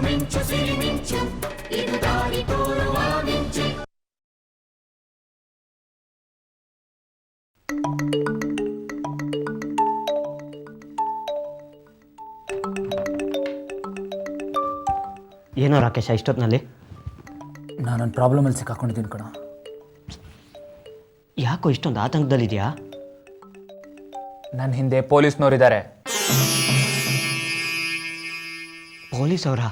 ಮಿಂಚು ಸಿರಿ ಮಿಂಚು ಇದು ದಾರಿ ತೋರುವ ಮಿಂಚು. ಏನೋ ರಾಕೇಶ ಇಷ್ಟೊತ್ತಿನಲ್ಲಿ? ನಾನೊಂದು ಪ್ರಾಬ್ಲಮಲ್ಲಿ ಸಿಕ್ಕಾಕೊಂಡಿದ್ದೀನಿ ಕಣ. ಯಾಕೋ ಇಷ್ಟೊಂದು ಆತಂಕದಲ್ಲಿದೆಯಾ? ನನ್ನ ಹಿಂದೆ ಪೊಲೀಸ್ನವರಿದ್ದಾರೆ. ಪೊಲೀಸ್ ಅವರ?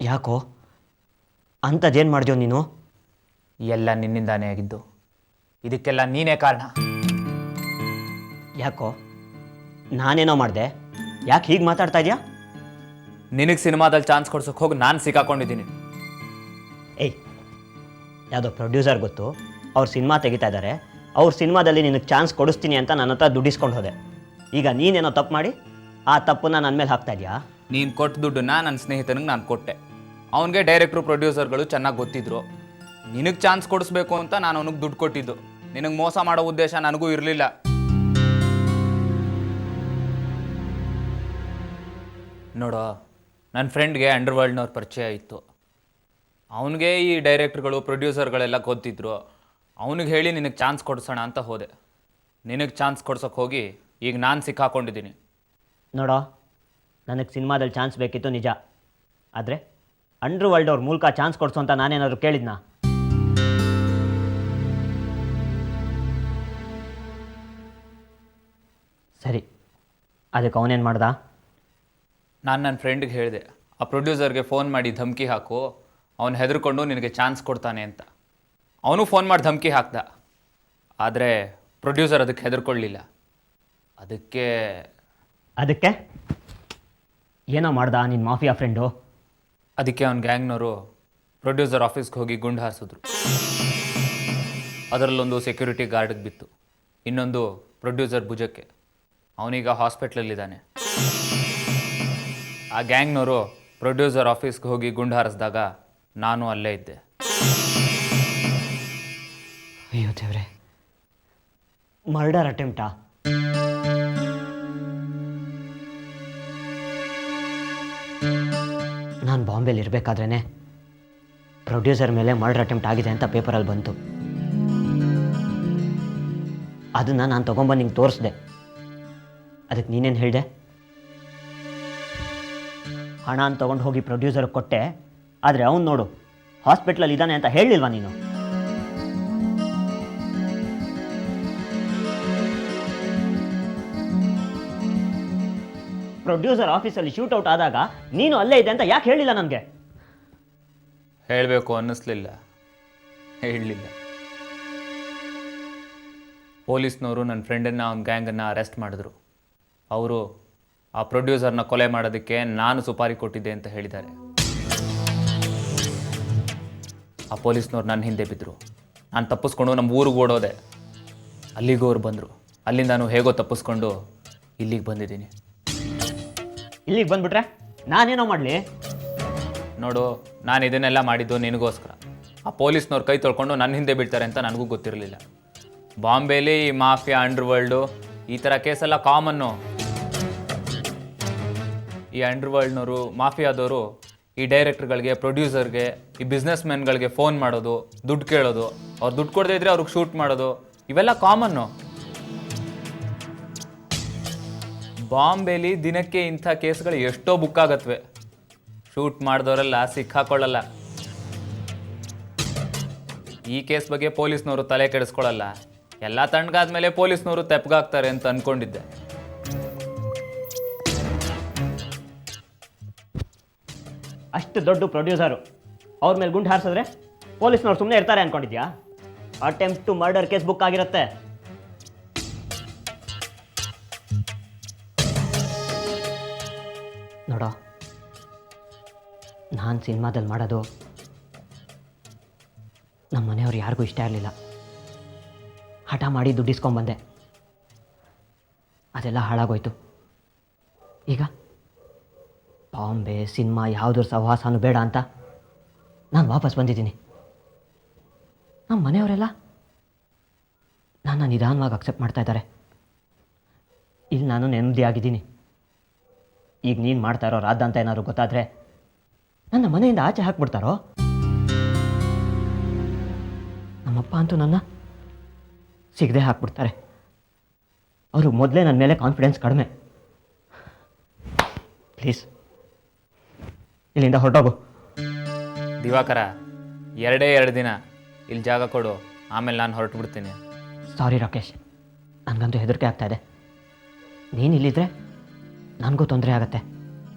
ಯಾಕೋ ಅಂಥದ್ದೇನು ಮಾಡಿದ್ಯೋ ನೀನು? ಎಲ್ಲ ನಿನ್ನಿಂದಾನೇ ಆಗಿದ್ದು. ಇದಕ್ಕೆಲ್ಲ ನೀನೇ ಕಾರಣ. ಯಾಕೋ ನಾನೇನೋ ಮಾಡಿದೆ? ಯಾಕೆ ಹೀಗೆ ಮಾತಾಡ್ತಾ ಇದೆಯಾ? ನಿನಗೆ ಸಿನಿಮಾದಲ್ಲಿ ಚಾನ್ಸ್ ಕೊಡ್ಸೋಕೆ ಹೋಗಿ ನಾನು ಸಿಕ್ಕಾಕೊಂಡಿದ್ದೀನಿ. ಏಯ್, ಯಾವುದೋ ಪ್ರೊಡ್ಯೂಸರ್ ಗೊತ್ತು, ಅವ್ರು ಸಿನಿಮಾ ತೆಗಿತಾ ಇದ್ದಾರೆ, ಅವ್ರ ಸಿನಿಮಾದಲ್ಲಿ ನಿನಗೆ ಚಾನ್ಸ್ ಕೊಡಿಸ್ತೀನಿ ಅಂತ ನನ್ನ ಹತ್ರ ದುಡ್ಡಿಸ್ಕೊಂಡು ಹೋದೆ. ಈಗ ನೀನೇನೋ ತಪ್ಪು ಮಾಡಿ ಆ ತಪ್ಪನ್ನ ನನ್ನ ಮೇಲೆ ಹಾಕ್ತಾ ಇದೆಯಾ? ನೀನು ಕೊಟ್ಟ ದುಡ್ಡನ್ನ ನನ್ನ ಸ್ನೇಹಿತನಿಗೆ ನಾನು ಕೊಟ್ಟೆ. ಅವನಿಗೆ ಡೈರೆಕ್ಟ್ರು ಪ್ರೊಡ್ಯೂಸರ್ಗಳು ಚೆನ್ನಾಗಿ ಗೊತ್ತಿದ್ರು. ನಿನಗೆ ಚಾನ್ಸ್ ಕೊಡಿಸ್ಬೇಕು ಅಂತ ನಾನು ಅವನಿಗೆ ದುಡ್ಡು ಕೊಟ್ಟಿದ್ದು. ನಿನಗೆ ಮೋಸ ಮಾಡೋ ಉದ್ದೇಶ ನನಗೂ ಇರಲಿಲ್ಲ. ನೋಡೋ, ನನ್ನ ಫ್ರೆಂಡ್ಗೆ ಅಂಡರ್ವರ್ಲ್ಡ್ನವ್ರ ಪರಿಚಯ ಇತ್ತು. ಅವನಿಗೆ ಈ ಡೈರೆಕ್ಟ್ರುಗಳು ಪ್ರೊಡ್ಯೂಸರ್ಗಳೆಲ್ಲ ಗೊತ್ತಿದ್ರು. ಅವನಿಗೆ ಹೇಳಿ ನಿನಗೆ ಚಾನ್ಸ್ ಕೊಡಿಸೋಣ ಅಂತ ಹೋದೆ. ನಿನಗೆ ಚಾನ್ಸ್ ಕೊಡ್ಸೋಕೆ ಹೋಗಿ ಈಗ ನಾನು ಸಿಕ್ಕಾಕೊಂಡಿದ್ದೀನಿ. ನೋಡೋ, ನನಗೆ ಸಿನಿಮಾದಲ್ಲಿ ಚಾನ್ಸ್ ಬೇಕಿತ್ತು ನಿಜ. ಆದರೆ ಅಂಡರ್ವರ್ಲ್ಡ್ ಅವ್ರ ಮೂಲಕ ಚಾನ್ಸ್ ಕೊಡಿಸು ಅಂತ ನಾನೇನಾದ್ರು ಕೇಳಿದ್ನಾ? ಸರಿ, ಅದಕ್ಕೆ ಅವನೇನು ಮಾಡ್ದ? ನಾನು ನನ್ನ ಫ್ರೆಂಡ್ಗೆ ಹೇಳಿದೆ, ಆ ಪ್ರೊಡ್ಯೂಸರ್ಗೆ ಫೋನ್ ಮಾಡಿ ಧಮಕಿ ಹಾಕು, ಅವನು ಹೆದರ್ಕೊಂಡು ನಿನಗೆ ಚಾನ್ಸ್ ಕೊಡ್ತಾನೆ ಅಂತ. ಅವನು ಫೋನ್ ಮಾಡಿ ಧಮಕಿ ಹಾಕ್ದ. ಆದರೆ ಪ್ರೊಡ್ಯೂಸರ್ ಅದಕ್ಕೆ ಹೆದರ್ಕೊಳ್ಳಿಲ್ಲ. ಅದಕ್ಕೆ ಏನೋ ಮಾಡ್ದ ನಿನ್ನ ಮಾಫಿಯಾ ಫ್ರೆಂಡು? ಅದಕ್ಕೆ ಅವನ ಗ್ಯಾಂಗ್ನವರು ಪ್ರೊಡ್ಯೂಸರ್ ಆಫೀಸ್ಗೆ ಹೋಗಿ ಗುಂಡು ಹಾರಿಸಿದ್ರು. ಅದರಲ್ಲೊಂದು ಸೆಕ್ಯೂರಿಟಿ ಗಾರ್ಡ್ಗೆ ಬಿತ್ತು, ಇನ್ನೊಂದು ಪ್ರೊಡ್ಯೂಸರ್ ಭುಜಕ್ಕೆ. ಅವನೀಗ ಹಾಸ್ಪಿಟ್ಲಲ್ಲಿದ್ದಾನೆ. ಆ ಗ್ಯಾಂಗ್ನವರು ಪ್ರೊಡ್ಯೂಸರ್ ಆಫೀಸ್ಗೆ ಹೋಗಿ ಗುಂಡು ಹಾರಿಸಿದಾಗ ನಾನು ಅಲ್ಲೇ ಇದ್ದೆ. ಅಯ್ಯೋ ದೇವ್ರೆ, ಮರ್ಡರ್ ಅಟೆಂಪ್ಟಾ? ನಾನು ಬಾಂಬೆಲಿ ಇರಬೇಕಾದ್ರೇ ಪ್ರೊಡ್ಯೂಸರ್ ಮೇಲೆ ಮರ್ಡರ್ ಅಟೆಂಪ್ಟ್ ಆಗಿದೆ ಅಂತ ಪೇಪರಲ್ಲಿ ಬಂತು. ಅದನ್ನು ನಾನು ತೊಗೊಂಬಂದು ನಿಂಗೆ ತೋರಿಸ್ದೆ. ಅದಕ್ಕೆ ನೀನೇನು ಹೇಳಿದೆ? ಹಣ ತೊಗೊಂಡು ಹೋಗಿ ಪ್ರೊಡ್ಯೂಸರ್ಗೆ ಕೊಟ್ಟೆ, ಆದರೆ ಅವನು ನೋಡು ಹಾಸ್ಪಿಟ್ಲಲ್ಲಿ ಇದ್ದಾನೆ ಅಂತ ಹೇಳಿಲ್ವಾ ನೀನು? ಪ್ರೊಡ್ಯೂಸರ್ ಆಫೀಸಲ್ಲಿ ಶೂಟೌಟ್ ಆದಾಗ ನೀನು ಅಲ್ಲೇ ಇದೆ ಅಂತ ಯಾಕೆ ಹೇಳಿಲ್ಲ ನನಗೆ? ಹೇಳಬೇಕು ಅನ್ನಿಸ್ಲಿಲ್ಲ, ಹೇಳಲಿಲ್ಲ. ಪೊಲೀಸ್ನವರು ನನ್ನ ಫ್ರೆಂಡನ್ನು ಅವನ ಗ್ಯಾಂಗನ್ನು ಅರೆಸ್ಟ್ ಮಾಡಿದ್ರು. ಅವರು ಆ ಪ್ರೊಡ್ಯೂಸರ್ನ ಕೊಲೆ ಮಾಡೋದಕ್ಕೆ ನಾನು ಸುಪಾರಿ ಕೊಟ್ಟಿದ್ದೆ ಅಂತ ಹೇಳಿದ್ದಾರೆ. ಆ ಪೊಲೀಸ್ನವ್ರು ನನ್ನ ಹಿಂದೆ ಬಿದ್ದರು. ನಾನು ತಪ್ಪಿಸ್ಕೊಂಡು ನಮ್ಮ ಊರಿಗೆ ಓಡೋದೆ. ಅಲ್ಲಿಗೂ ಅವ್ರು ಬಂದರು. ಅಲ್ಲಿಂದ ನಾನು ಹೇಗೋ ತಪ್ಪಿಸ್ಕೊಂಡು ಇಲ್ಲಿಗೆ ಬಂದಿದ್ದೀನಿ. ಇಲ್ಲಿಗೆ ಬಂದುಬಿಟ್ರೆ ನಾನೇನೋ ಮಾಡಲಿ? ನೋಡು, ನಾನು ಇದನ್ನೆಲ್ಲ ಮಾಡಿದ್ದು ನಿನಗೋಸ್ಕರ. ಆ ಪೊಲೀಸ್ನವ್ರು ಕೈ ತೊಳ್ಕೊಂಡು ನನ್ನ ಹಿಂದೆ ಬೀಳ್ತಾರೆ ಅಂತ ನನಗೂ ಗೊತ್ತಿರಲಿಲ್ಲ. ಬಾಂಬೆಲಿ ಈ ಮಾಫಿಯಾ, ಅಂಡರ್ವರ್ಲ್ಡು ಈ ಥರ ಕೇಸೆಲ್ಲ ಕಾಮನ್ನು. ಈ ಅಂಡರ್ವರ್ಲ್ಡ್ನವರು, ಮಾಫಿಯಾದವರು ಈ ಡೈರೆಕ್ಟರ್ಗಳಿಗೆ, ಪ್ರೊಡ್ಯೂಸರ್ಗೆ, ಈ ಬಿಸ್ನೆಸ್ ಮ್ಯಾನ್ಗಳಿಗೆ ಫೋನ್ ಮಾಡೋದು, ದುಡ್ಡು ಕೇಳೋದು, ಅವ್ರು ದುಡ್ಡು ಕೊಡದೇ ಇದ್ದರೆ ಅವ್ರಿಗೆ ಶೂಟ್ ಮಾಡೋದು, ಇವೆಲ್ಲ ಕಾಮನ್ನು. ಬಾಂಬೆಲಿ ದಿನಕ್ಕೆ ಇಂಥ ಕೇಸ್ಗಳು ಎಷ್ಟೋ ಬುಕ್ ಆಗತ್ವೆ. ಶೂಟ್ ಮಾಡಿದವರೆಲ್ಲ ಸಿಕ್ಕಾಕೊಳ್ಳಲ್ಲ. ಈ ಕೇಸ್ ಬಗ್ಗೆ ಪೊಲೀಸ್ನವರು ತಲೆ ಕೆಡಿಸ್ಕೊಳ್ಳಲ್ಲ. ಎಲ್ಲ ತಣ್ಣಗಾದ್ಮೇಲೆ ಪೊಲೀಸ್ನವರು ತೆಪ್ಪಗಾಗ್ತಾರೆ ಅಂತ ಅಂದ್ಕೊಂಡಿದ್ದೆ. ಅಷ್ಟು ದೊಡ್ಡ ಪ್ರೊಡ್ಯೂಸರು ಅವ್ರ ಮೇಲೆ ಗುಂಡು ಹಾರಿಸಿದ್ರೆ ಪೊಲೀಸ್ನವ್ರು ಸುಮ್ಮನೆ ಇರ್ತಾರೆ ಅಂದ್ಕೊಂಡಿದ್ಯಾ? Attempt to murder case book ಆಗಿರುತ್ತೆ. ನೋಡೋ, ನಾನು ಸಿನಿಮಾದಲ್ಲಿ ಮಾಡೋದು ನಮ್ಮ ಮನೆಯವ್ರು ಯಾರಿಗೂ ಇಷ್ಟ ಇರಲಿಲ್ಲ. ಹಠ ಮಾಡಿ ದುಡ್ಡಿಸ್ಕೊಂಬಂದೆ. ಅದೆಲ್ಲ ಹಾಳಾಗೋಯ್ತು. ಈಗ ಬಾಂಬೆ, ಸಿನಿಮಾ ಯಾವುದ್ರ ಸಹವಾಸನೂ ಬೇಡ ಅಂತ ನಾನು ವಾಪಸ್ ಬಂದಿದ್ದೀನಿ. ನಮ್ಮ ಮನೆಯವರೆಲ್ಲ ನನ್ನ ನಿಧಾನವಾಗಿ ಅಕ್ಸೆಪ್ಟ್ ಮಾಡ್ತಾ ಇದ್ದಾರೆ. ಇಲ್ಲಿ ನಾನು ನೆಮ್ಮದಿಯಾಗಿದ್ದೀನಿ. ಈಗ ನೀನು ಮಾಡ್ತಾ ಇರೋ ರಾಧ ಅಂತ ಏನಾದ್ರು ಗೊತ್ತಾದರೆ ನನ್ನ ಮನೆಯಿಂದ ಆಚೆ ಹಾಕ್ಬಿಡ್ತಾರೋ? ನಮ್ಮಪ್ಪ ಅಂತೂ ನನ್ನ ಸಿಗದೆ ಹಾಕ್ಬಿಡ್ತಾರೆ. ಅವರು ಮೊದಲೇ ನನ್ನ ಮೇಲೆ ಕಾನ್ಫಿಡೆನ್ಸ್ ಕಡಿಮೆ. ಪ್ಲೀಸ್ ಇಲ್ಲಿಂದ ಹೊರಟೋಗು. ದಿವಾಕರ, 2 ದಿನ ಇಲ್ಲಿ ಜಾಗ ಕೊಡು, ಆಮೇಲೆ ನಾನು ಹೊರಟು ಬಿಡ್ತೀನಿ. ಸಾರಿ ರಾಕೇಶ್, ನನಗಂತೂ ಹೆದರಿಕೆ ಆಗ್ತಾ ಇದೆ. ನೀನು ಇಲ್ಲಿದ್ರೆ ನನಗೂ ತೊಂದರೆ ಆಗತ್ತೆ.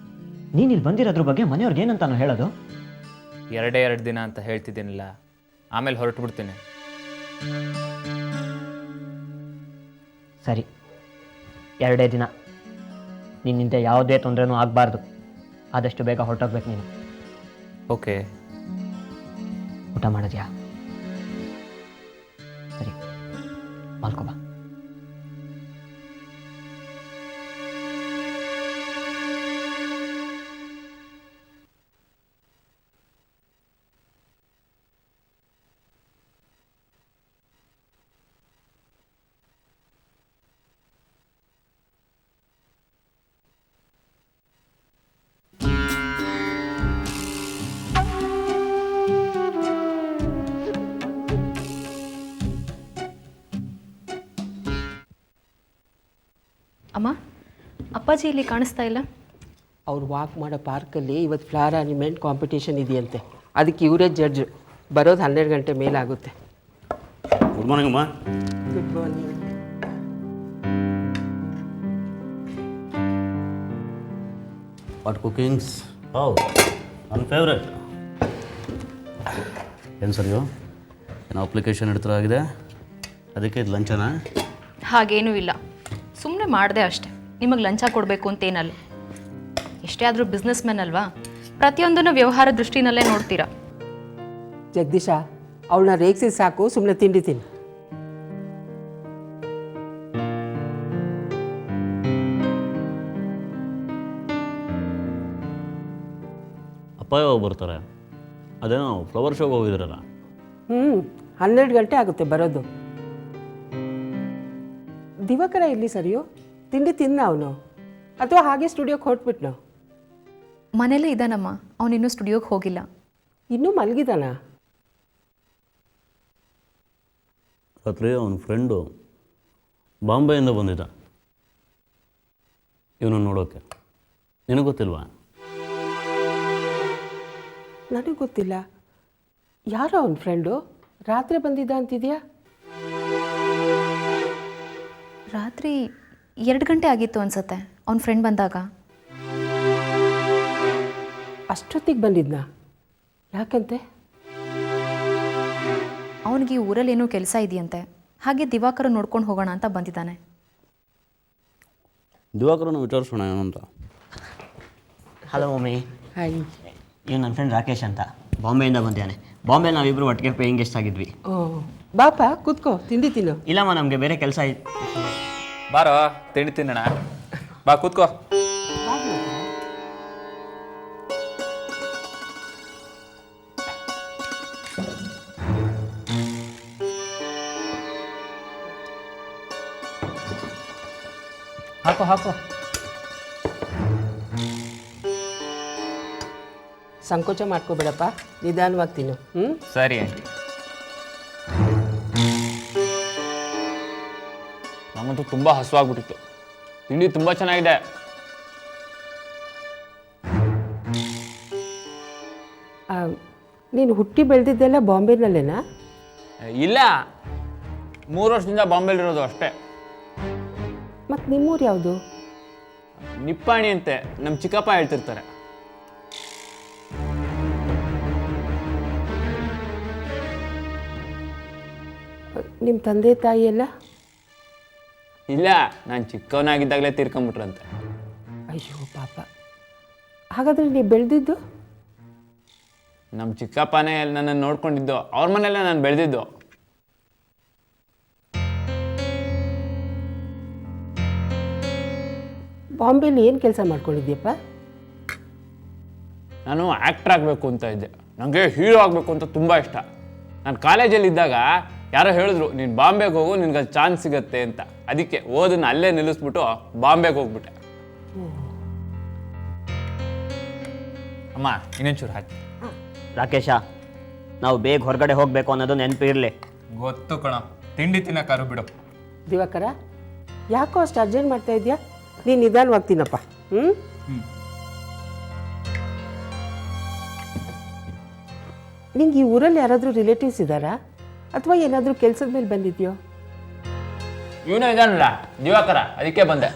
ನೀನು ಇಲ್ಲಿ ಬಂದಿರೋದ್ರ ಬಗ್ಗೆ ಮನೆಯವ್ರಿಗೆ ಏನಂತ ನಾನು ಹೇಳೋದು? 2 ದಿನ ಅಂತ ಹೇಳ್ತಿದ್ದೀನಿಲ್ಲ, ಆಮೇಲೆ ಹೊರಟು ಬಿಡ್ತೀನಿ. ಸರಿ, 2 ದಿನ. ನಿನ್ನಿಂದ ಯಾವುದೇ ತೊಂದರೆನೂ ಆಗಬಾರ್ದು. ಆದಷ್ಟು ಬೇಗ ಹೊರಟೋಗ್ಬೇಕು ನೀನು. ಓಕೆ. ಊಟ ಮಾಡಿದ್ಯಾ? ಸರಿ, ಮಲ್ಕೋ ಬಾ. ಅಮ್ಮ, ಅಪ್ಪಾಜಿ ಇಲ್ಲಿ ಕಾಣಿಸ್ತಾ ಇಲ್ಲ. ಅವ್ರು ವಾಕ್ ಮಾಡೋ ಪಾರ್ಕಲ್ಲಿ ಇವತ್ತು ಫ್ಲವರ್ ಆರ್ನಿಮೆಂಟ್ ಕಾಂಪಿಟೇಷನ್ ಇದೆಯಂತೆ. ಅದಕ್ಕೆ ಇವರೇ ಜಡ್ಜು. ಬರೋದು 12 ಗಂಟೆ ಮೇಲಾಗುತ್ತೆ. ಗುಡ್ ಮಾರ್ನಿಂಗ್ ಅಮ್ಮ. Good morning. ವಾಟ್ ಕುಕಿಂಗ್ಸ್? ಹೌ ನನ್ನ ಫೇವ್ರೆಟ್. ಏನು ಸರ್ ನೀವು ಏನೋ ಅಪ್ಲಿಕೇಶನ್ ಇಡ್ತಾರಾಗಿದೆ, ಅದಕ್ಕೆ ಇದು ಲಂಚನಾ? ಹಾಗೇನೂ ಇಲ್ಲ, ಸುಮ್ಮನೆ ಮಾಡಿದೆ ಅಷ್ಟೆ. ನಿಮಗೆ ಲಂಚ ಕೊಡಬೇಕು ಅಂತೇನಲ್ಲ. ಎಷ್ಟೇ ಆದರೂ ಬಿಸ್ನೆಸ್ ಮ್ಯಾನ್ ಅಲ್ವಾ, ಪ್ರತಿಯೊಂದನ್ನು ವ್ಯವಹಾರ ದೃಷ್ಟಿನಲ್ಲೇ ನೋಡ್ತೀರಾ. ಜಗದೀಶ, ಅವಳನ್ನ ರೇಗಿಸಿದ ಸಾಕು, ಸುಮ್ಮನೆ ತಿಂಡಿ ತಿನ್ನು. ಅಪ್ಪ ಯಾವಾಗ ಬರ್ತಾರೆ? ಅದೇನೋ ಫ್ಲವರ್ ಶೋಗೆ ಹೋಗಿದ್ರಲ್ಲ. 12 ಗಂಟೆ ಆಗುತ್ತೆ ಬರೋದು. ದಿವಾಕರ ಎಲ್ಲಿ ಸರಿಯೋ? ತಿಂಡಿ ತಿನ್ನ ಅವನು, ಅಥವಾ ಹಾಗೆ ಸ್ಟುಡಿಯೋಕ್ಕೆ ಹೊರಟ್ಬಿಟ್ನೋ? ಮನೇಲೇ ಇದ್ದಾನಮ್ಮ, ಅವನಿನ್ನೂ ಸ್ಟುಡಿಯೋಗೆ ಹೋಗಿಲ್ಲ. ಇನ್ನೂ ಮಲಗಿದಾನ? ರಾತ್ರಿ ಅವನ ಫ್ರೆಂಡು ಬಾಂಬೆಯಿಂದ ಬಂದಿದ್ದ ಇವನು ನೋಡೋಕ್ಕೆ. ನಿನಗೆ ಗೊತ್ತಿಲ್ವಾ? ನನಗೆ ಗೊತ್ತಿಲ್ಲ. ಯಾರೋ ಅವನ ಫ್ರೆಂಡು ರಾತ್ರಿ ಬಂದಿದ್ದ ಅಂತಿದ್ಯಾ? ರಾತ್ರಿ 2 ಗಂಟೆ ಆಗಿತ್ತು ಅನ್ಸತ್ತೆ ಅವ್ನ ಫ್ರೆಂಡ್ ಬಂದಾಗ. ಅಷ್ಟೊತ್ತಿಗೆ ಬಂದಿದ್ನಾ? ಯಾಕಂತೆ? ಅವನಿಗೆ ಊರಲ್ಲೇನೋ ಕೆಲಸ ಇದೆಯಂತೆ, ಹಾಗೆ ದಿವಾಕರ ನೋಡ್ಕೊಂಡು ಹೋಗೋಣ ಅಂತ ಬಂದಿದ್ದಾನೆ. ದಿವಾಕರನ್ನು ವಿಚಾರಿಸೋಣ ಏನಂತ. Hello mummy. ಹಾಯ್. ಇವ್ ನನ್ನ ಫ್ರೆಂಡ್ ರಾಕೇಶ್ ಅಂತ, ಬಾಂಬೆಯಿಂದ ಬಂದಿದ್ದಾನೆ. ಬಾಂಬೆಲಿ ನಾವಿಬ್ಬರು ಒಟ್ಟಿಗೆ ಪೇಯಿಂಗ್ ಗೆಸ್ಟ್ ಆಗಿದ್ವಿ. ಓ, ಬಾಪ ಕೂತ್ಕೋ, ತಿಂಡಿ ತಿನ್ನು. ಇಲ್ಲಮ್ಮ, ನಮಗೆ ಬೇರೆ ಕೆಲಸ ಇತ್ತು. ಬಾರೋ, ತಿಂಡಿ ತಿನ್ನೋಣ. ಬಾ ಕೂತ್ಕೋ. ಹಾಕೋ ಹಾಕೋ. ಸಂಕೋಚ ಮಾಡ್ಕೋಬೇಡಪ್ಪ, ನಿಧಾನವಾಗಿ ತಿನ್ನು. ಸರಿ ಆಂಟಿ. ನಮ್ಮಂತೂ ತುಂಬ ಹಸುವಾಗ್ಬಿಟ್ಟಿತ್ತು. ತಿಂಡಿ ತುಂಬ ಚೆನ್ನಾಗಿದೆ. ನೀನು ಹುಟ್ಟಿ ಬೆಳೆದಿದ್ದೆಲ್ಲ ಬಾಂಬೆನಲ್ಲೇನಾ? ಇಲ್ಲ, 3 ವರ್ಷದಿಂದ ಬಾಂಬೆಲಿರೋದು ಅಷ್ಟೇ. ಮತ್ತು ನಿಮ್ಮೂರು ಯಾವುದು? ನಿಪ್ಪಾಣಿ ಅಂತೆ, ನಮ್ಮ ಚಿಕ್ಕಪ್ಪ ಹೇಳ್ತಿರ್ತಾರೆ. ನಿಮ್ಮ ತಂದೆ ತಾಯಿ ಎಲ್ಲ? ಇಲ್ಲ, ನಾನು ಚಿಕ್ಕವನಾಗಿದ್ದಾಗಲೇ ತೀರ್ಕೊಂಬಿಟ್ರಂತೆ. ಅಯ್ಯೋ ಪಾಪ. ಹಾಗಾದರೆ ನೀವು ಬೆಳೆದಿದ್ದು? ನಮ್ಮ ಚಿಕ್ಕಪ್ಪನೇ ನನ್ನನ್ನು ನೋಡ್ಕೊಂಡಿದ್ದು, ಅವ್ರ ಮನೆಯಲ್ಲೇ ನಾನು ಬೆಳೆದಿದ್ದು. ಬಾಂಬೆಲಿ ಏನು ಕೆಲಸ ಮಾಡ್ಕೊಂಡಿದ್ಯಪ್ಪ? ನಾನು ಆ್ಯಕ್ಟ್ರ್ ಆಗಬೇಕು ಅಂತ ಇದ್ದೆ. ನನಗೆ ಹೀರೋ ಆಗಬೇಕು ಅಂತ ತುಂಬ ಇಷ್ಟ. ನಾನು ಕಾಲೇಜಲ್ಲಿದ್ದಾಗ ಯಾರೋ ಹೇಳಿದ್ರು, ನೀನು ಬಾಂಬೆಗೆ ಹೋಗು, ನಿನ್ಗೆ ಅಲ್ಲಿ ಚಾನ್ಸ್ ಸಿಗತ್ತೆ ಅಂತ. ಅದಕ್ಕೆ ಓದನ್ನ ಅಲ್ಲೇ ನಿಲ್ಲಿಸ್ಬಿಟ್ಟು ಬಾಂಬೆಗೆ ಹೋಗ್ಬಿಟ್ಟೆ. ಅಮ್ಮ ಇನ್ನೊಂಚೂರು ಹಾಕಿ. ರಾಕೇಶ, ನಾವು ಬೇಗ ಹೊರಗಡೆ ಹೋಗಬೇಕು ಅನ್ನೋದು ನೆನಪಿರಲಿ. ಗೊತ್ತು ಕಣ, ತಿಂಡಿ ತಿನ್ನಕ್ಕಾರು ಬಿಡು. ದಿವಾಕರ, ಯಾಕೋ ಅಷ್ಟು ಅರ್ಜೆಂಟ್ ಮಾಡ್ತಾ ಇದೆಯಾ? ನೀನು ನಿಧಾನವಾಗ್ತೀನಪ್ಪ. ನಿಂಗೆ ಈ ಊರಲ್ಲಿ ಯಾರಾದರೂ ರಿಲೇಟಿವ್ಸ್ ಇದ್ದಾರಾ ಅಥವಾ ಏನಾದರೂ ಕೆಲಸದ ಮೇಲೆ ಬಂದಿದ್ಯೋ? ಇವನು ಇದಾನಲ್ಲ ದಿವಾಕರ, ಅದಕ್ಕೆ ಬಂದೆ.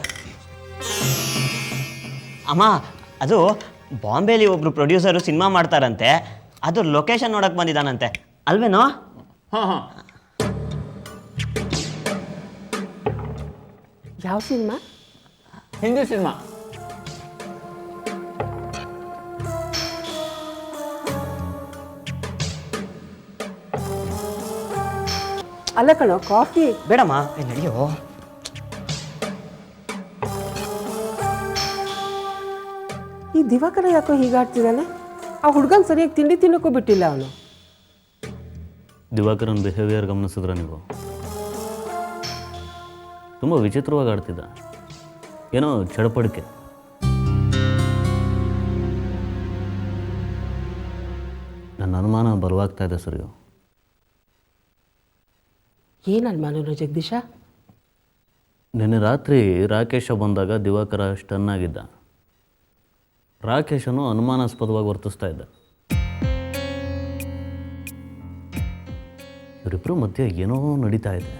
ಅಮ್ಮ, ಅದು ಬಾಂಬೆಲಿ ಒಬ್ರು ಪ್ರೊಡ್ಯೂಸರು ಸಿನಿಮಾ ಮಾಡ್ತಾರಂತೆ, ಅದು ಲೊಕೇಶನ್ ನೋಡಕ್ಕೆ ಬಂದಿದ್ದಾನಂತೆ, ಅಲ್ವೇನೋ? ಹಾಂ ಹಾಂ. ಯಾವ ಸಿನಿಮಾ? ಹಿಂದಿ ಸಿನಿಮಾ. ಅಲ್ಲ ಕಣೋ, ಕಾಫಿ. ಬೇಡಮ್ಮ, ನಡೆಯೋ. ಈ ದಿವಾಕರ ಯಾಕೋ ಹೀಗಾಡ್ತಿದ್ದಾನೆ? ಆ ಹುಡುಗನ ಸರಿಯಾಗಿ ತಿಂಡಿ ತಿನ್ನೋಕ್ಕೂ ಬಿಟ್ಟಿಲ್ಲ ಅವನು. ದಿವಾಕರನ್ ಬಿಹೇವಿಯರ್ ಗಮನಿಸಿದ್ರೆ ನೀವು, ತುಂಬ ವಿಚಿತ್ರವಾಗಿ ಆಡ್ತಿದ್ದ, ಏನೋ ಚಡಪಡಿಕೆ. ನನ್ನ ಅನುಮಾನ ಬಲವಾಗ್ತಾ ಇದೆ ಸರಿಯೋ. ಏನು ಅನುಮಾನನೋ ಜಗದೀಶ? ನಿನ್ನೆ ರಾತ್ರಿ ರಾಕೇಶ ಬಂದಾಗ ದಿವಾಕರ ಸ್ಟನ್ ಆಗಿದ್ದ. ರಾಕೇಶನು ಅನುಮಾನಾಸ್ಪದವಾಗಿ ವರ್ತಿಸ್ತಾ ಇದ್ದ. ಇವರಿಬ್ಬರು ಮಧ್ಯೆ ಏನೋ ನಡೀತಾ ಇದೆ.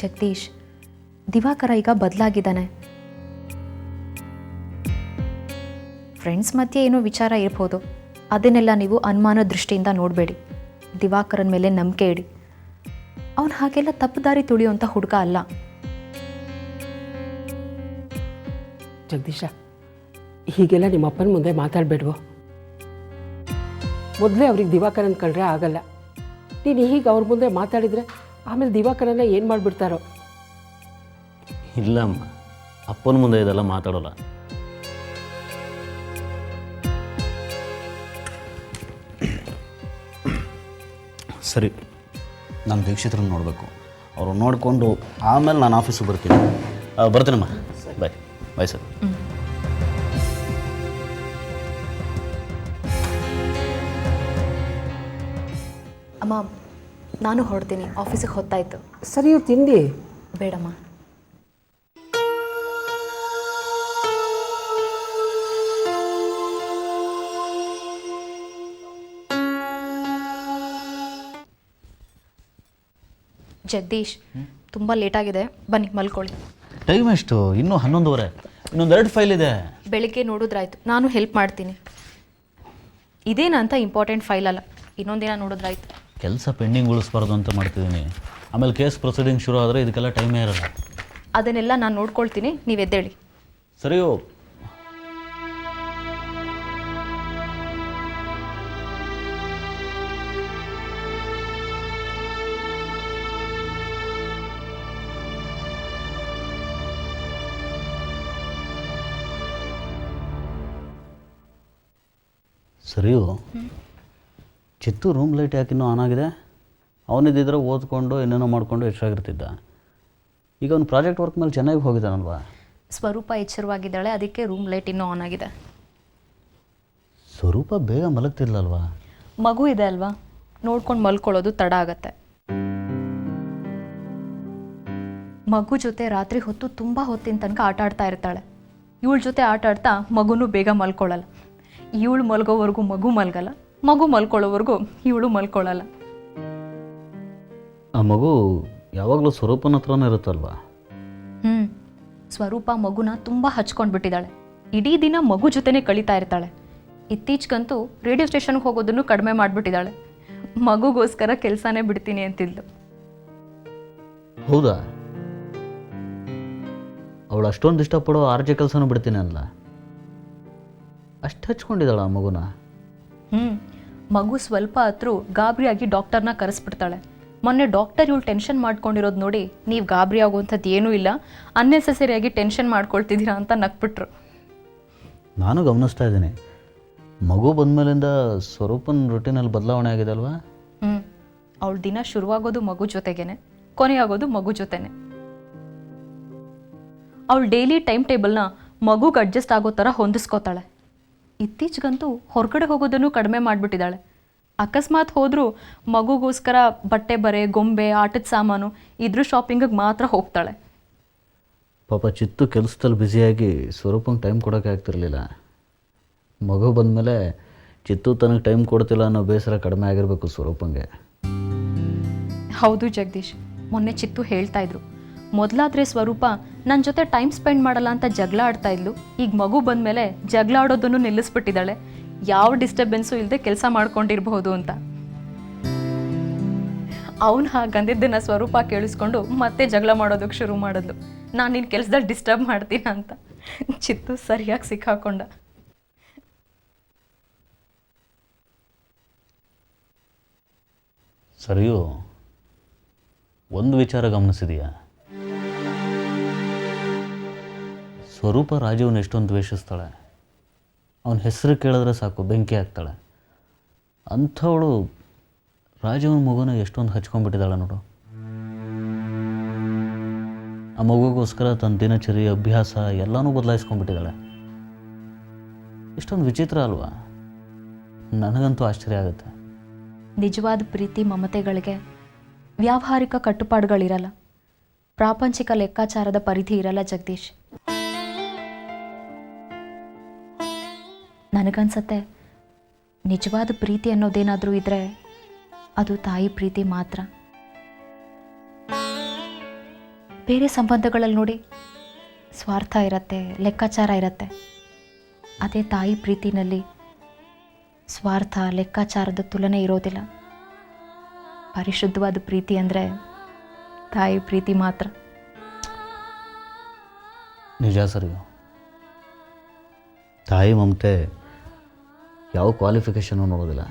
ಜಗದೀಶ್, ದಿವಾಕರ ಈಗ ಬದಲಾಗಿದ್ದಾನೆ. ಫ್ರೆಂಡ್ಸ್ ಮಧ್ಯೆ ಏನೋ ವಿಚಾರ ಇರ್ಬೋದು, ಅದನ್ನೆಲ್ಲ ನೀವು ಅನುಮಾನ ದೃಷ್ಟಿಯಿಂದ ನೋಡಬೇಡಿ. ದಿವಾಕರನ ಮೇಲೆ ನಂಬಿಕೆ ಇಡಿ. ಅವನು ಹಾಗೆಲ್ಲ ತಪ್ಪು ದಾರಿ ತುಳಿಯುವಂಥ ಹುಡುಗ ಅಲ್ಲ. ಜಗದೀಶ, ಹೀಗೆಲ್ಲ ನಿಮ್ಮ ಅಪ್ಪನ ಮುಂದೆ ಮಾತಾಡಬೇಡ್ವೋ? ಮೊದಲೇ ಅವ್ರಿಗೆ ದಿವಾಕರನ್ ಕಂಡ್ರೆ ಆಗಲ್ಲ. ನೀನು ಹೀಗೆ ಅವ್ರ ಮುಂದೆ ಮಾತಾಡಿದರೆ ಆಮೇಲೆ ದಿವಾಕರನ್ನ ಏನು ಮಾಡಿಬಿಡ್ತಾರೋ? ಇಲ್ಲಮ್ಮ, ಅಪ್ಪನ ಮುಂದೆ ಇದೆಲ್ಲ ಮಾತಾಡೋಲ್ಲ. ಸರಿ, ನಾನು ದೀಕ್ಷಿತ್ರನ್ನ ನೋಡಬೇಕು. ಅವರು ನೋಡಿಕೊಂಡು ಆಮೇಲೆ ನಾನು ಆಫೀಸಿಗೆ ಬರ್ತೀನಿ. ಬರ್ತೀನಮ್ಮ. ಬಾಯ್ ಬಾಯ್ ಸರ್. ಅಮ್ಮ, ನಾನು ಹೊರಡ್ತೀನಿ, ಆಫೀಸಿಗೆ ಹೊತ್ತಾಯಿತು. ಸರಿಯೋ ತಿಂಡಿ? ಬೇಡಮ್ಮ. ಜಗದೀಶ್, ತುಂಬ ಲೇಟಾಗಿದೆ, ಬನ್ನಿ ಮಲ್ಕೊಳ್ಳಿ. ಟೈಮ್ ಎಷ್ಟು? ಇನ್ನೂ 11:30. ಇನ್ನೊಂದು 2 ಫೈಲ್ ಇದೆ. ಬೆಳಿಗ್ಗೆ ನೋಡಿದ್ರಾಯ್ತು, ನಾನು ಹೆಲ್ಪ್ ಮಾಡ್ತೀನಿ. ಇದೇನಂತ ಇಂಪಾರ್ಟೆಂಟ್ ಫೈಲ್ ಅಲ್ಲ, ಇನ್ನೊಂದಿನ ನೋಡಿದ್ರಾಯ್ತು. ಕೆಲಸ ಪೆಂಡಿಂಗ್ ಉಳಿಸ್ಬಾರ್ದು ಅಂತ ಮಾಡ್ತಿದ್ದೀನಿ. ಆಮೇಲೆ ಕೇಸ್ ಪ್ರೊಸೀಡಿಂಗ್ ಶುರು ಆದರೆ ಇದಕ್ಕೆಲ್ಲ ಟೈಮೇ ಇರಲ್ಲ. ಅದನ್ನೆಲ್ಲ ನಾನು ನೋಡ್ಕೊಳ್ತೀನಿ, ನೀವು ಎದ್ದೇಳಿ. ಸರಿಯೋ. ಸರಿಯೋ. ಚಿತ್ತು ರೂಮ್ ಲೈಟ್ ಯಾಕಿನ್ನೂ ಆನ್ ಆಗಿದೆ? ಅವನಿದ್ದಿದ್ರೆ ಓದ್ಕೊಂಡು ಏನೇನೋ ಮಾಡಿಕೊಂಡು ಎಷ್ಟಾಗಿರ್ತಿದ್ದ. ಈಗ ಅವ್ನು ಪ್ರಾಜೆಕ್ಟ್ ವರ್ಕ್ ಮೇಲೆ ಚೆನ್ನಾಗಿ ಹೋಗಿದ್ದಾನಲ್ವಾ? ಸ್ವರೂಪ ಎಚ್ಚರವಾಗಿದ್ದಾಳೆ, ಅದಕ್ಕೆ ರೂಮ್ ಲೈಟ್ ಇನ್ನೂ ಆನ್ ಆಗಿದೆ. ಸ್ವರೂಪ ಬೇಗ ಮಲಗ್ತಿರ್ಲಲ್ವಾ? ಮಗು ಇದೆ ಅಲ್ವಾ, ನೋಡ್ಕೊಂಡು ಮಲ್ಕೊಳ್ಳೋದು ತಡ ಆಗತ್ತೆ. ಮಗು ಜೊತೆ ರಾತ್ರಿ ಹೊತ್ತು ತುಂಬ ಹೊತ್ತಿನ ತನಕ ಆಟ ಆಡ್ತಾ ಇರ್ತಾಳೆ. ಇವಳ ಜೊತೆ ಆಟ ಆಡ್ತಾ ಮಗುನೂ ಬೇಗ ಮಲ್ಕೊಳ್ಳಲ್ಲ. ಇವಳು ಮಲ್ಗೋವರೆಗೂ ಮಗು ಮಲ್ಗಲ್ಲ, ಮಗು ಮಲ್ಕೊಳ್ಳೋವರೆಗೂ ಇವಳು ಮಲ್ಕೊಳ್ಳಲ್ಲ. ಆ ಮಗು ಯಾವಾಗಲೂ ಸ್ವರೂಪನ ಹತ್ರನೇ ಇರುತ್ತಲ್ವಾ? ಸ್ವರೂಪ ಮಗುನ ತುಂಬ ಹಚ್ಕೊಂಡು ಬಿಟ್ಟಿದ್ದಾಳೆ. ಇಡೀ ದಿನ ಮಗು ಜೊತೆನೇ ಕಳೀತಾ ಇರ್ತಾಳೆ. ಇತ್ತೀಚೆಗಂತೂ ರೇಡಿಯೋ ಸ್ಟೇಷನ್ಗೆ ಹೋಗೋದನ್ನು ಕಡಿಮೆ ಮಾಡಿಬಿಟ್ಟಿದ್ದಾಳೆ. ಮಗುಗೋಸ್ಕರ ಕೆಲಸನೇ ಬಿಡ್ತೀನಿ ಅಂತಿದ್ಲು. ಹೌದಾ? ಅವಳು ಅಷ್ಟೊಂದು ಇಷ್ಟಪಡೋ ಆರ್ಜೆ ಕೆಲಸನೂ ಬಿಡ್ತೀನಿ ಅಲ್ಲ, ಅಷ್ಟು ಹಚ್ಕೊಂಡಿದ್ದಾಳ ಆ ಮಗುನ? ಮಗು ಸ್ವಲ್ಪ ಹತ್ರೂ ಗಾಬರಿಯಾಗಿ ಡಾಕ್ಟರ್ನ ಕರೆಸ್ಬಿಡ್ತಾಳೆ. ಮೊನ್ನೆ ಡಾಕ್ಟರ್ ಇವಳು ಟೆನ್ಷನ್ ಮಾಡ್ಕೊಂಡಿರೋದು ನೋಡಿ, ನೀವು ಗಾಬರಿ ಆಗುವಂಥದ್ದು ಏನೂ ಇಲ್ಲ, ಅನ್ನೆಸೆಸರಿಯಾಗಿ ಟೆನ್ಷನ್ ಮಾಡ್ಕೊಳ್ತಿದ್ದೀರಾ ಅಂತ ನಕ್ಬಿಟ್ರು. ನಾನು ಗಮನಿಸ್ತಾ ಇದ್ದೀನಿ, ಮಗು ಬಂದಮೇಲಿಂದ ಸ್ವರೂಪನ ರೂಟೀನಲ್ಲಿ ಬದಲಾವಣೆ ಆಗಿದೆ ಅಲ್ವಾ? ಅವಳ ದಿನ ಶುರುವಾಗೋದು ಮಗು ಜೊತೆಗೇನೆ, ಕೊನೆಯಾಗೋದು ಮಗು ಜೊತೆನೆ. ಅವಳು ಡೈಲಿ ಟೈಮ್ ಟೇಬಲ್ನ ಮಗುಗೆ ಅಡ್ಜಸ್ಟ್ ಆಗೋ ಥರ ಹೊಂದಿಸ್ಕೋತಾಳೆ. ಇತ್ತೀಚೆಗಂತೂ ಹೊರಗಡೆ ಹೋಗೋದನ್ನು ಕಡಿಮೆ ಮಾಡಿಬಿಟ್ಟಿದ್ದಾಳೆ. ಅಕಸ್ಮಾತ್ ಹೋದರೂ ಮಗುಗೋಸ್ಕರ ಬಟ್ಟೆ ಬರೆ, ಗೊಂಬೆ, ಆಟದ ಸಾಮಾನು ಇದ್ರ ಶಾಪಿಂಗಿಗೆ ಮಾತ್ರ ಹೋಗ್ತಾಳೆ. ಪಾಪ ಚಿತ್ತು ಕೆಲಸದಲ್ಲಿ ಬ್ಯುಸಿಯಾಗಿ ಸ್ವರೂಪಂಗೆ ಟೈಮ್ ಕೊಡೋಕ್ಕೆ ಆಗ್ತಿರ್ಲಿಲ್ಲ. ಮಗು ಬಂದಮೇಲೆ ಚಿತ್ತು ತನಗೆ ಟೈಮ್ ಕೊಡ್ತಿಲ್ಲ ಅನ್ನೋ ಬೇಸರ ಕಡಿಮೆ ಆಗಿರಬೇಕು ಸ್ವರೂಪಂಗೆ. ಹೌದು ಜಗದೀಶ್, ಮೊನ್ನೆ ಚಿತ್ತು ಹೇಳ್ತಾ ಇದ್ರು, ಮೊದಲಾದರೆ ಸ್ವರೂಪ ನನ್ನ ಜೊತೆ ಟೈಮ್ ಸ್ಪೆಂಡ್ ಮಾಡಲ್ಲ ಅಂತ ಜಗಳ ಆಡ್ತಾ ಇದ್ಲು. ಈಗ ಮಗು ಬಂದಮೇಲೆ ಜಗಳ ಆಡೋದನ್ನು ನಿಲ್ಲಿಸ್ಬಿಟ್ಟಿದ್ದಾಳೆ. ಯಾವ ಡಿಸ್ಟರ್ಬೆನ್ಸು ಇಲ್ಲದೆ ಕೆಲಸ ಮಾಡ್ಕೊಂಡಿರ್ಬಹುದು ಅಂತ. ಅವನು ಹಾಗಂದಿದ್ದನ್ನು ಸ್ವರೂಪ ಕೇಳಿಸ್ಕೊಂಡು ಮತ್ತೆ ಜಗಳ ಮಾಡೋದಕ್ಕೆ ಶುರು ಮಾಡಿದ್ಲು. ನಾನು ನಿನ್ನ ಕೆಲಸದಲ್ಲಿ ಡಿಸ್ಟರ್ಬ್ ಮಾಡ್ತೀನ ಅಂತ. ಚಿತ್ತು ಸರಿಯಾಗಿ ಸಿಕ್ಕಾಕೊಂಡ. ಸರಿಯೂ ಒಂದು ವಿಚಾರ ಗಮನಿಸಿದೆಯಾ? ಸ್ವರೂಪ ರಾಜೀವ್ನ ಎಷ್ಟೊಂದು ದ್ವೇಷಿಸ್ತಾಳೆ. ಅವನ ಹೆಸರು ಕೇಳಿದ್ರೆ ಸಾಕು ಬೆಂಕಿ ಹಾಕ್ತಾಳೆ. ಅಂಥವಳು ರಾಜೀವ್ನ ಮಗುನ ಎಷ್ಟೊಂದು ಹಚ್ಕೊಂಡ್ಬಿಟ್ಟಿದ್ದಾಳೆ ನೋಡು. ಆ ಮಗುಗೋಸ್ಕರ ತನ್ನ ದಿನಚರಿ, ಅಭ್ಯಾಸ ಎಲ್ಲನೂ ಬದಲಾಯಿಸ್ಕೊಂಡ್ಬಿಟ್ಟಿದ್ದಾಳೆ. ಇಷ್ಟೊಂದು ವಿಚಿತ್ರ ಅಲ್ವಾ? ನನಗಂತೂ ಆಶ್ಚರ್ಯ ಆಗುತ್ತೆ. ನಿಜವಾದ ಪ್ರೀತಿ ಮಮತೆಗಳಿಗೆ ವ್ಯಾವಹಾರಿಕ ಕಟ್ಟುಪಾಡುಗಳಿರಲ್ಲ, ಪ್ರಾಪಂಚಿಕ ಲೆಕ್ಕಾಚಾರದ ಪರಿಧಿ ಇರಲ್ಲ ಜಗದೀಶ್. ನನಗನ್ಸತ್ತೆ ನಿಜವಾದ ಪ್ರೀತಿ ಅನ್ನೋದೇನಾದರೂ ಇದ್ದರೆ ಅದು ತಾಯಿ ಪ್ರೀತಿ ಮಾತ್ರ. ಬೇರೆ ಸಂಬಂಧಗಳಲ್ಲಿ ನೋಡಿ ಸ್ವಾರ್ಥ ಇರತ್ತೆ, ಲೆಕ್ಕಾಚಾರ ಇರತ್ತೆ. ಅದೇ ತಾಯಿ ಪ್ರೀತಿನಲ್ಲಿ ಸ್ವಾರ್ಥ, ಲೆಕ್ಕಾಚಾರದ ತುಲನೆ ಇರೋದಿಲ್ಲ. ಪರಿಶುದ್ಧವಾದ ಪ್ರೀತಿ ಅಂದರೆ ತಾಯಿ ಪ್ರೀತಿ ಮಾತ್ರ. ನಿಜ ಸರಿ. ತಾಯಿ ಮಮತೆ ಯಾವ ಕ್ವಾಲಿಫಿಕೇಷನ್ನು ನೋಡೋದಿಲ್ಲ.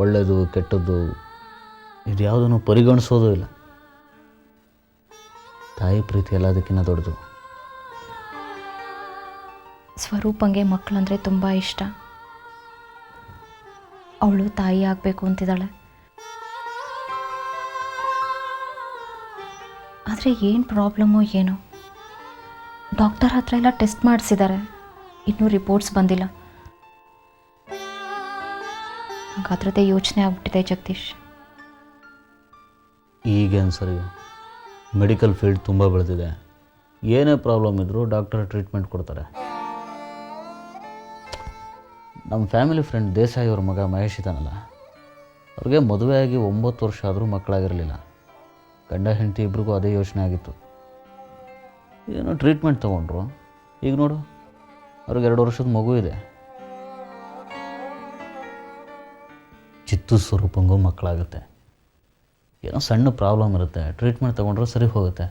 ಒಳ್ಳೆಯದು ಕೆಟ್ಟದ್ದು ಇದು ಯಾವುದನ್ನು ಪರಿಗಣಿಸೋದು ಇಲ್ಲ. ತಾಯಿ ಪ್ರೀತಿ ಎಲ್ಲದಕ್ಕಿಂತ ದೊಡ್ಡದು. ಸ್ವರೂಪಂಗೆ ಮಕ್ಕಳಂದರೆ ತುಂಬ ಇಷ್ಟ. ಅವಳು ತಾಯಿ ಆಗಬೇಕು ಅಂತಿದ್ದಾಳೆ. ಆದರೆ ಏನು ಪ್ರಾಬ್ಲಮ್ಮೋ ಏನೋ. ಡಾಕ್ಟರ್ ಹತ್ರ ಎಲ್ಲ ಟೆಸ್ಟ್ ಮಾಡಿಸಿದ್ದಾರೆ, ಇನ್ನೂ ರಿಪೋರ್ಟ್ಸ್ ಬಂದಿಲ್ಲ. ನಂಗೆ ಅದರದ್ದೇ ಯೋಚನೆ ಆಗ್ಬಿಟ್ಟಿದೆ ಜಗದೀಶ್. ಈಗೇನು ಸರಿ, ಮೆಡಿಕಲ್ ಫೀಲ್ಡ್ ತುಂಬ ಬೆಳೆದಿದೆ. ಏನೇ ಪ್ರಾಬ್ಲಮ್ ಇದ್ದರೂ ಡಾಕ್ಟರ್ ಟ್ರೀಟ್ಮೆಂಟ್ ಕೊಡ್ತಾರೆ. ನಮ್ಮ ಫ್ಯಾಮಿಲಿ ಫ್ರೆಂಡ್ ದೇಸಾಯಿ ಅವ್ರ ಮಗ ಮಹೇಶ್ ಇದ್ದಾನಲ್ಲ, ಅವ್ರಿಗೆ ಮದುವೆಯಾಗಿ 9 ವರ್ಷ ಆದರೂ ಮಕ್ಕಳಾಗಿರಲಿಲ್ಲ. ಗಂಡ ಹೆಂಡತಿ ಇಬ್ರಿಗೂ ಅದೇ ಯೋಚನೆ ಆಗಿತ್ತು. ಏನೋ ಟ್ರೀಟ್ಮೆಂಟ್ ತೊಗೊಂಡ್ರು. ಈಗ ನೋಡು, ಅವ್ರಿಗೆ 2 ವರ್ಷದ ಮಗು ಇದೆ. ಚಿತ್ತು ಸ್ವರೂಪಂಗೂ ಮಕ್ಕಳಾಗುತ್ತೆ. ಏನೋ ಸಣ್ಣ ಪ್ರಾಬ್ಲಮ್ ಇರುತ್ತೆ, ಟ್ರೀಟ್ಮೆಂಟ್ ತೊಗೊಂಡ್ರೆ ಸರಿ ಹೋಗುತ್ತೆ.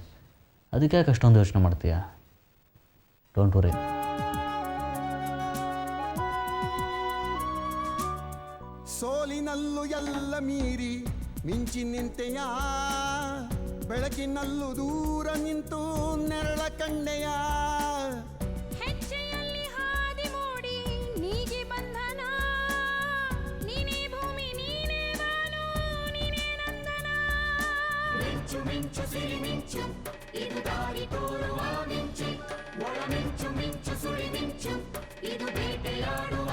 ಅದಕ್ಕೆ ಯಾಕೆ ಅಷ್ಟೊಂದು ಯೋಚನೆ ಮಾಡ್ತೀಯಾ? Don't worry. ಸೋಲಿನಲ್ಲೂ ಎಲ್ಲ ಮೀರಿ ಮಿಂಚಿ ನಿಂತೆಯ, ಬೆಳಕಿನಲ್ಲೂ ದೂರ ನಿಂತು ನೆರಳ ಕಂಡೆಯ. ಹೆಜ್ಜೆಯಲ್ಲಿ ಹಾದಿ ಮೂಡಿ ನೀಗಿ ಬಂಧನ, ನೀನೇ ಭೂಮಿ ನೀನೇ ಬಾನು ನೀನೇ ನಂದನ. ಮಿಂಚು ಮಿಂಚು ಸಿರಿ ಮಿಂಚು ಇದು ದಾರಿ ತೋರುವ ಮಿಂಚು, ಒಳ ಮಿಂಚು ಮಿಂಚು ಸುಳಿ ಮಿಂಚು ಇದು ಬೇಟೆಯಾಡುವ